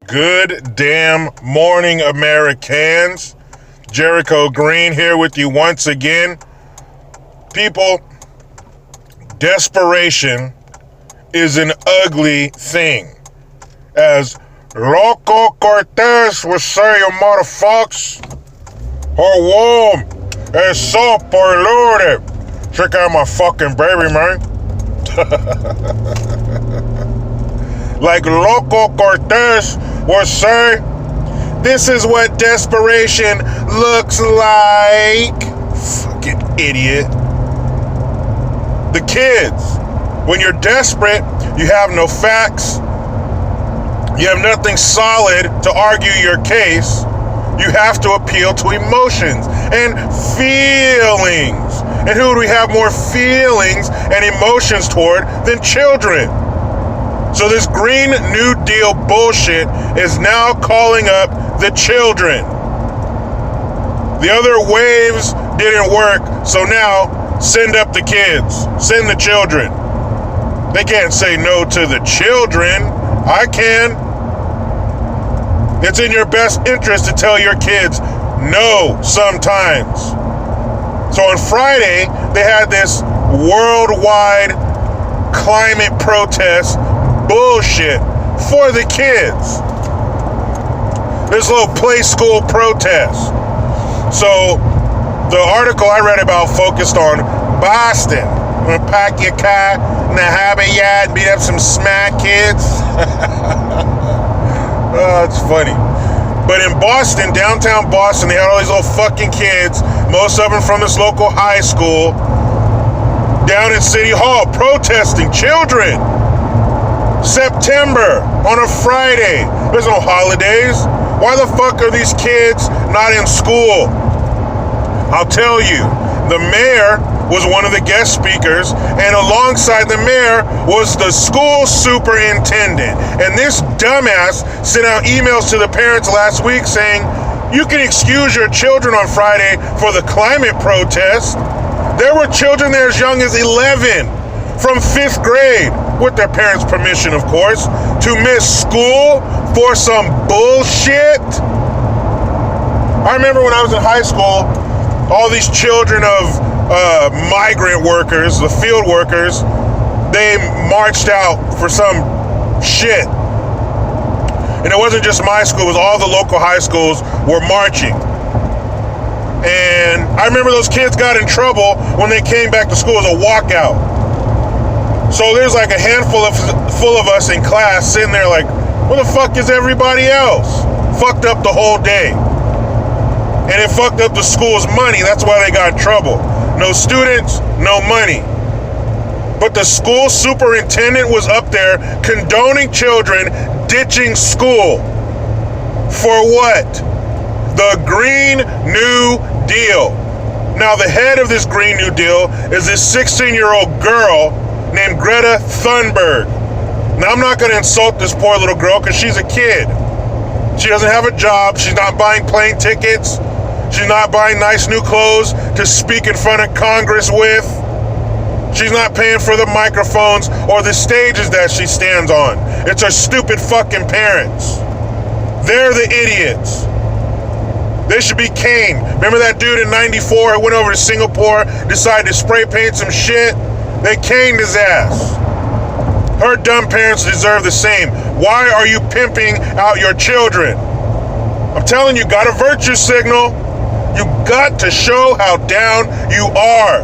Good damn morning, Americans. Jericho Green here with you once again. People, desperation is an ugly thing. As Loco Cortez would say, you motherfucks, her womb is so polluted. Check out my fucking baby, man. Like Loco Cortez would say, this is what desperation looks like. Fucking idiot. The kids. When you're desperate, you have no facts. You have nothing solid to argue your case. You have to appeal to emotions and feelings. And who do we have more feelings and emotions toward than children? So this Green New Deal bullshit is now calling up the children. The other waves didn't work, so now send up the kids. Send the children. They can't say no to the children. I can. It's in your best interest to tell your kids no sometimes. So on Friday, they had this worldwide climate protest bullshit for the kids. This little play school protest. So the article I read about focused on Boston. I'm gonna pack your car in the harbor yard and beat up some smart kids. Oh, it's funny. But in Boston, downtown Boston, they had all these little fucking kids, most of them from this local high school, down at City Hall protesting children. September on a Friday. There's no holidays. Why the fuck are these kids not in school? I'll tell you. The mayor was one of the guest speakers, and alongside the mayor was the school superintendent. And this dumbass sent out emails to the parents last week saying, you can excuse your children on Friday for the climate protest. There were children there as young as 11 from 5th grade, with their parents' permission, of course, to miss school for some bullshit. I remember when I was in high school, all these children of migrant workers, the field workers, they marched out for some shit. And it wasn't just my school, it was all the local high schools were marching. And I remember those kids got in trouble when they came back to school as a walkout. So there's like a handful full of us in class sitting there like, where the fuck is everybody else? Fucked up the whole day. And it fucked up the school's money. That's why they got in trouble. No students, no money. But the school superintendent was up there condoning children ditching school. For what? The Green New Deal. Now the head of this Green New Deal is this 16-year-old girl named Greta Thunberg. Now, I'm not going to insult this poor little girl because she's a kid. She doesn't have a job. She's not buying plane tickets. She's not buying nice new clothes to speak in front of Congress with. She's not paying for the microphones or the stages that she stands on. It's her stupid fucking parents. They're the idiots. They should be caned. Remember that dude in 94 who went over to Singapore, decided to spray paint some shit? They caned his ass. Her dumb parents deserve the same. Why are you pimping out your children? I'm telling you, got a virtue signal. You got to show how down you are.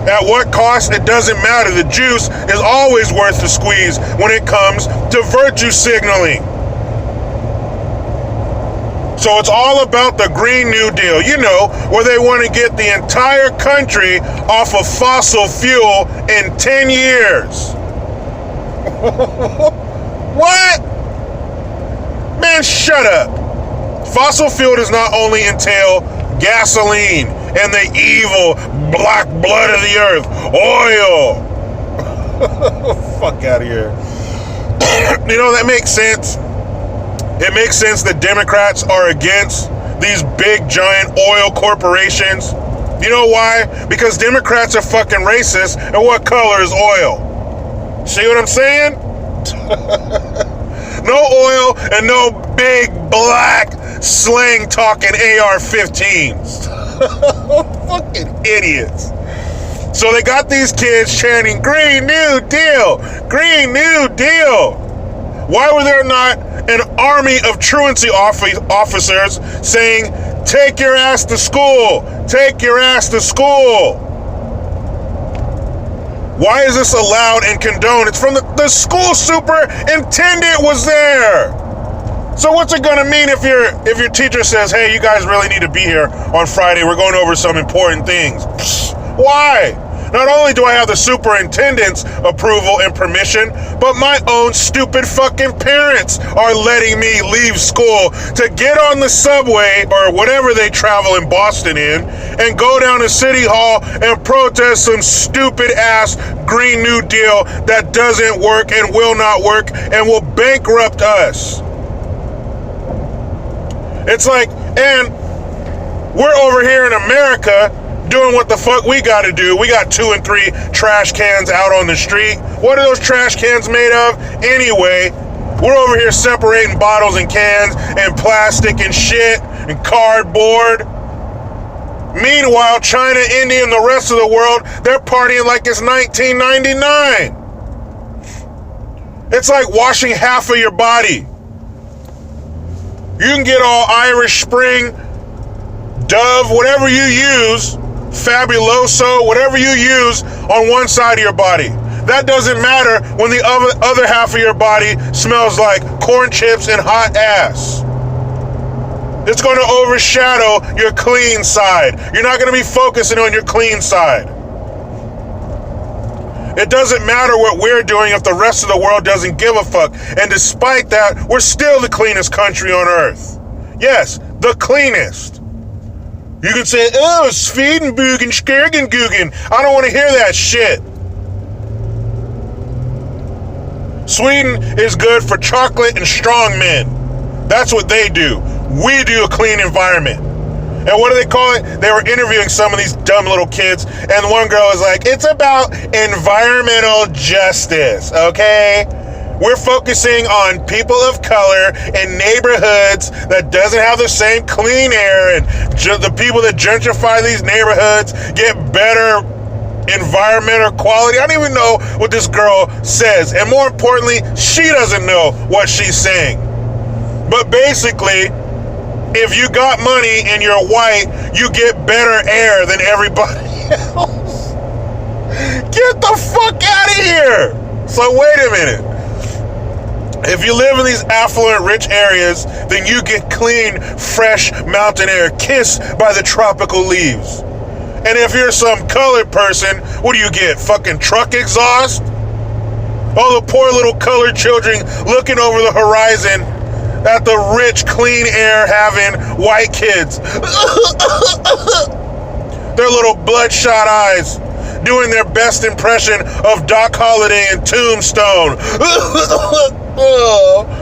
At what cost? It doesn't matter. The juice is always worth the squeeze when it comes to virtue signaling. So it's all about the Green New Deal, you know, where they want to get the entire country off of fossil fuel in 10 years. What? Man, shut up. Fossil fuel does not only entail gasoline and the evil black blood of the earth, oil. Fuck out of here. You know, that makes sense. It makes sense that Democrats are against these big, giant oil corporations. You know why? Because Democrats are fucking racist, and what color is oil? See what I'm saying? No oil and no big black slang talking AR-15s. Fucking idiots. So they got these kids chanting, Green New Deal, Green New Deal. Why were there not an army of truancy officers saying, take your ass to school, take your ass to school? Why is this allowed and condoned? It's from the school superintendent was there. So what's it gonna mean if your teacher says, hey, you guys really need to be here on Friday, we're going over some important things? Why? Not only do I have the superintendent's approval and permission, but my own stupid fucking parents are letting me leave school to get on the subway or whatever they travel in Boston in and go down to City Hall and protest some stupid ass Green New Deal that doesn't work and will not work and will bankrupt us. It's like, and we're over here in America doing what the fuck we gotta do. We got 2 and 3 trash cans out on the street. What are those trash cans made of? Anyway, we're over here separating bottles and cans and plastic and shit and cardboard. Meanwhile, China, India, and the rest of the world, they're partying like it's 1999. It's like washing half of your body. You can get all Irish Spring, Dove, whatever you use, Fabuloso, whatever you use on one side of your body. That doesn't matter when the other half of your body smells like corn chips and hot ass. It's going to overshadow your clean side. You're not going to be focusing on your clean side. It doesn't matter what we're doing if the rest of the world doesn't give a fuck. And despite that, we're still the cleanest country on earth. Yes, the cleanest. You can say, oh, Swedenbogen, Skirgengugen. I don't want to hear that shit. Sweden is good for chocolate and strong men. That's what they do. We do a clean environment. And what do they call it? They were interviewing some of these dumb little kids, and one girl was like, it's about environmental justice, okay? We're focusing on people of color in neighborhoods that doesn't have the same clean air, and the people that gentrify these neighborhoods get better environmental quality. I don't even know what this girl says. And more importantly, she doesn't know what she's saying. But basically, if you got money and you're white, you get better air than everybody else. Get the fuck out of here. So wait a minute. If you live in these affluent, rich areas, then you get clean, fresh mountain air kissed by the tropical leaves. And if you're some colored person, what do you get? Fucking truck exhaust? All the poor little colored children looking over the horizon at the rich, clean air having white kids. Their little bloodshot eyes doing their best impression of Doc Holliday in Tombstone.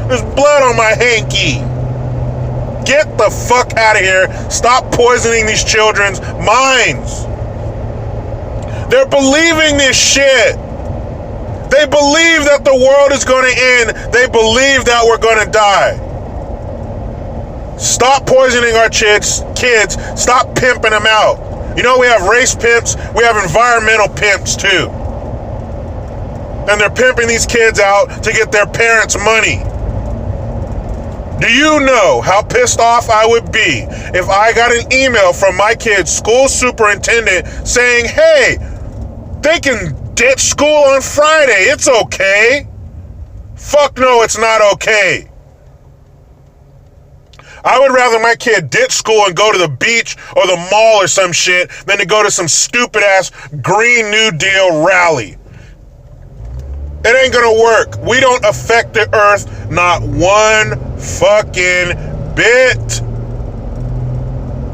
There's blood on my hanky. Get the fuck out of here. Stop poisoning these children's minds. They're believing this shit. They believe that the world is going to end. They believe that we're going to die. Stop poisoning our kids. Stop pimping them out. You know, we have race pimps. We have environmental pimps too. And they're pimping these kids out to get their parents' money. Do you know how pissed off I would be if I got an email from my kid's school superintendent saying, hey, they can ditch school on Friday. It's okay. Fuck no, it's not okay. I would rather my kid ditch school and go to the beach or the mall or some shit than to go to some stupid ass Green New Deal rally. It ain't gonna work. We don't affect the earth not one fucking bit.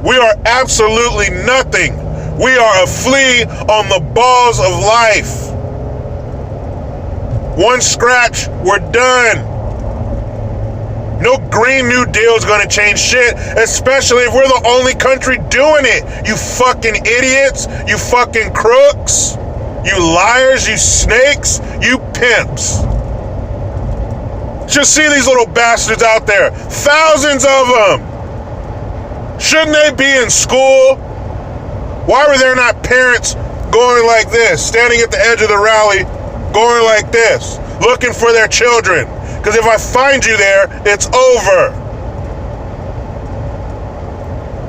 We are absolutely nothing. We are a flea on the balls of life. One scratch, we're done. No Green New Deal is gonna change shit, especially if we're the only country doing it. You fucking idiots, you fucking crooks, you liars, you snakes, you pimps. Just see these little bastards out there. Thousands of them. Shouldn't they be in school? Why were there not parents going like this, standing at the edge of the rally, going like this, looking for their children? Because if I find you there, it's over.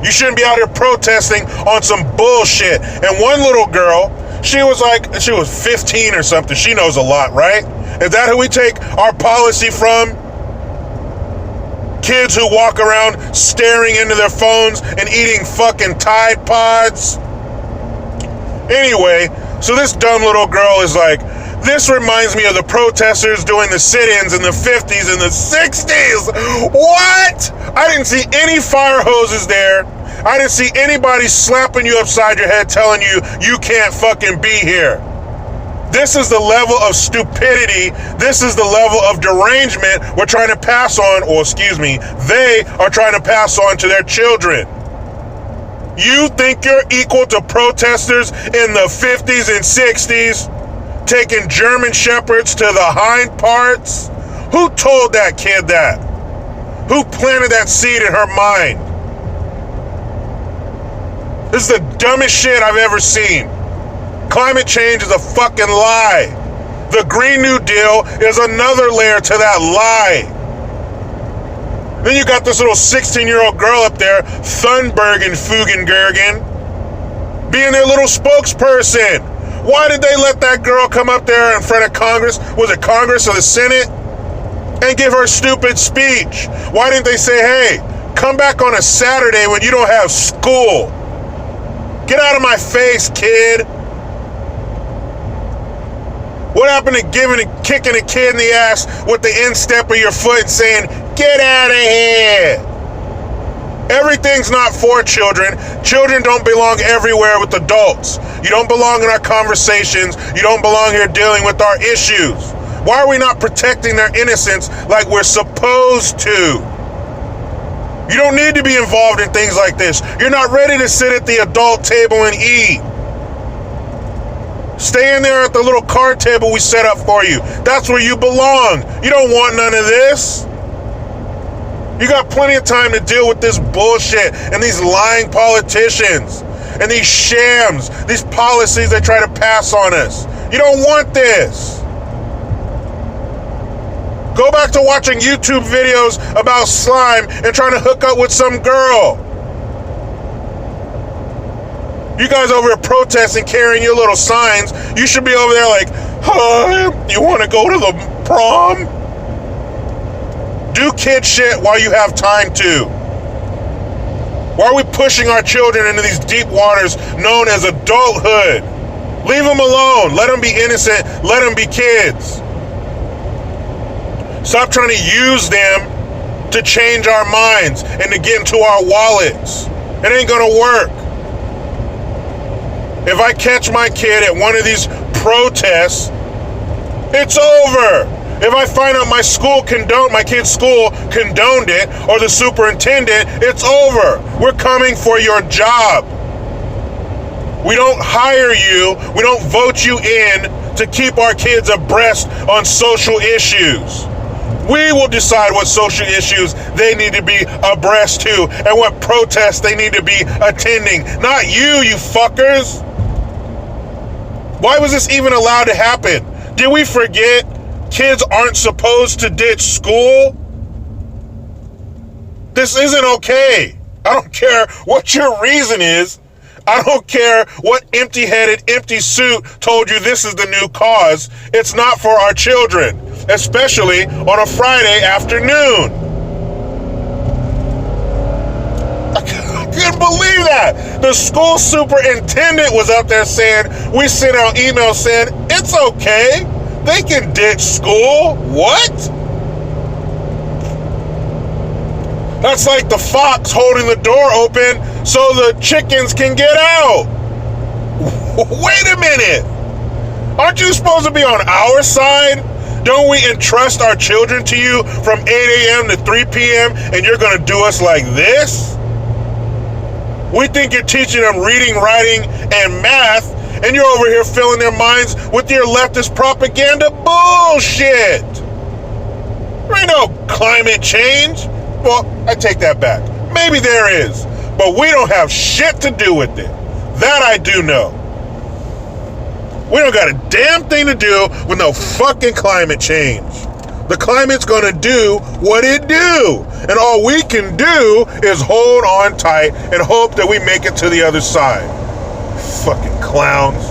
You shouldn't be out here protesting on some bullshit. And one little girl, she was 15 or something. She knows a lot, right? Is that who we take our policy from? Kids who walk around staring into their phones and eating fucking Tide Pods? Anyway, so this dumb little girl is like, this reminds me of the protesters doing the sit-ins in the 50s and the 60s. What? I didn't see any fire hoses there. I didn't see anybody slapping you upside your head telling you you can't fucking be here. This is the level of stupidity. This is the level of derangement we're trying to pass on, they are trying to pass on to their children. You think you're equal to protesters in the 50s and 60s? Taking German Shepherds to the hind parts? Who told that kid that? Who planted that seed in her mind? This is the dumbest shit I've ever seen. Climate change is a fucking lie. The Green New Deal is another layer to that lie. Then you got this little 16-year-old girl up there, Thunberg and Fugengergen, being their little spokesperson. Why did they let that girl come up there in front of Congress? Was it Congress or the Senate? And give her stupid speech? Why didn't they say, hey, come back on a Saturday when you don't have school? Get out of my face, kid. What happened to kicking a kid in the ass with the instep of your foot and saying, get out of here? Everything's not for children. Children don't belong everywhere with adults. You don't belong in our conversations. You don't belong here dealing with our issues. Why are we not protecting their innocence like we're supposed to? You don't need to be involved in things like this. You're not ready to sit at the adult table and eat. Stay in there at the little card table we set up for you. That's where you belong. You don't want none of this. You got plenty of time to deal with this bullshit and these lying politicians and these shams, these policies they try to pass on us. You don't want this. Go back to watching YouTube videos about slime and trying to hook up with some girl. You guys over here protesting, carrying your little signs. You should be over there like, hi, you want to go to the prom? Do kid shit while you have time to. Why are we pushing our children into these deep waters known as adulthood? Leave them alone. Let them be innocent. Let them be kids. Stop trying to use them to change our minds and to get into our wallets. It ain't gonna work. If I catch my kid at one of these protests, it's over. If I find out my kid's school condoned it, or the superintendent, it's over. We're coming for your job. We don't hire you, we don't vote you in to keep our kids abreast on social issues. We will decide what social issues they need to be abreast to and what protests they need to be attending. Not you fuckers. Why was this even allowed to happen? Did we forget kids aren't supposed to ditch school? This isn't okay. I don't care what your reason is. I don't care what empty-headed, empty suit told you this is the new cause. It's not for our children, especially on a Friday afternoon. I couldn't believe that. The school superintendent was up there saying, we sent out emails saying, it's okay. They can ditch school. What? That's like the fox holding the door open so the chickens can get out. Wait a minute. Aren't you supposed to be on our side? Don't we entrust our children to you from 8 a.m. to 3 p.m. and you're going to do us like this? We think you're teaching them reading, writing, and math, and you're over here filling their minds with your leftist propaganda bullshit. There ain't no climate change. Well, I take that back. Maybe there is, but we don't have shit to do with it. That I do know. We don't got a damn thing to do with no fucking climate change. The climate's gonna do what it do. And all we can do is hold on tight and hope that we make it to the other side. Fucking clowns.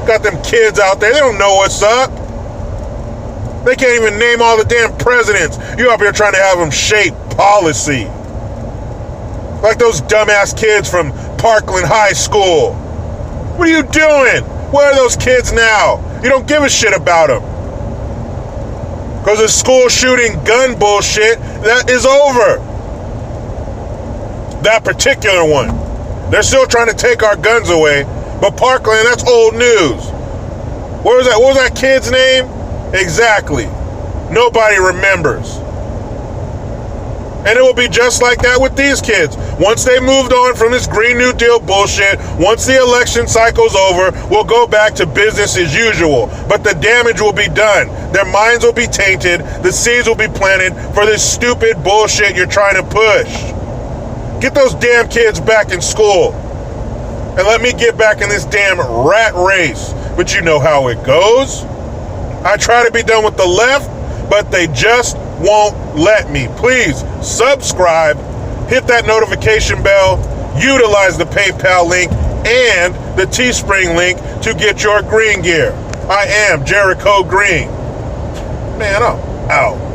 Got them kids out there, they don't know what's up. They can't even name all the damn presidents. You up here trying to have them shape policy. Like those dumbass kids from Parkland High School. What are you doing? Where are those kids now? You don't give a shit about them. Because the school shooting gun bullshit, that is over. That particular one. They're still trying to take our guns away. But Parkland, that's old news. What was that kid's name? Exactly. Nobody remembers. And it will be just like that with these kids. Once they moved on from this Green New Deal bullshit, once the election cycle's over, we'll go back to business as usual. But the damage will be done. Their minds will be tainted. The seeds will be planted for this stupid bullshit you're trying to push. Get those damn kids back in school. And let me get back in this damn rat race. But you know how it goes. I try to be done with the left, but they just won't let me. Please subscribe, hit that notification bell, utilize the PayPal link and the Teespring link to get your green gear. I am Jericho Green. Man, I'm out.